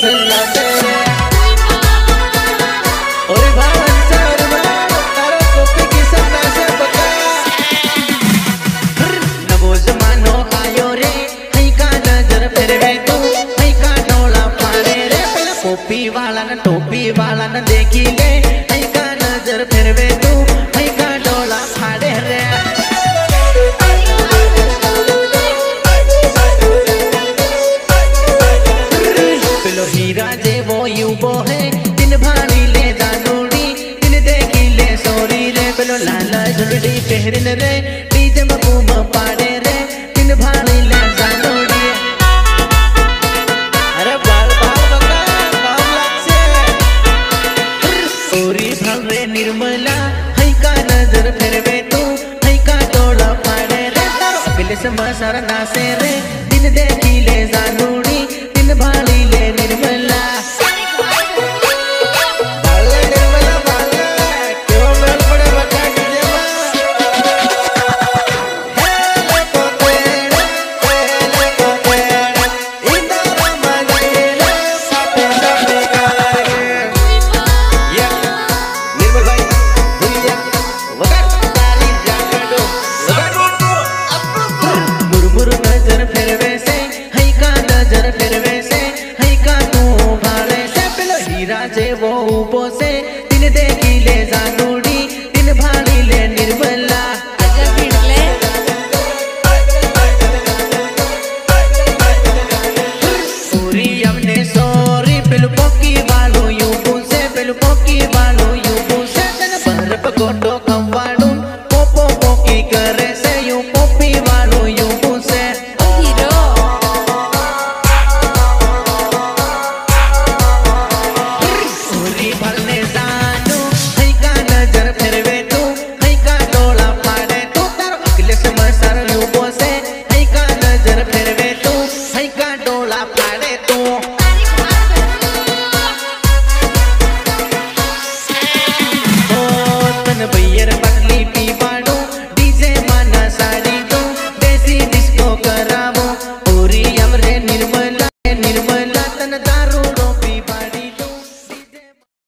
सल्ला तेरे और भावन सर तारो टोपी की सल्ला से बता नवो जमानो आयो रे हई का नजर फेरवे तू हई का डोला पाड़े रे पहले टोपी वाला न देखी ले हई का नजर फेरवे तू हई का डोला फाड़े रे हीरा जे वो युबो है दिन भाड़ी ले जानूड़ी दिन देखी ले सोरी रे बेलो लाला झुरड़ी पहरिन रे डीजे मबूम पाड़े रे दिन भाड़ी ले जानूड़ी अरे बाल बका काम लागसे सोरी भवे निर्मला हई का नजर फेरवे तू हई का डोला पाड़े रे बिले से मसर नासे रे दिन देखी ले जानूड़ी दिन भाड़ी ले निर्मला जे वो ऊपर से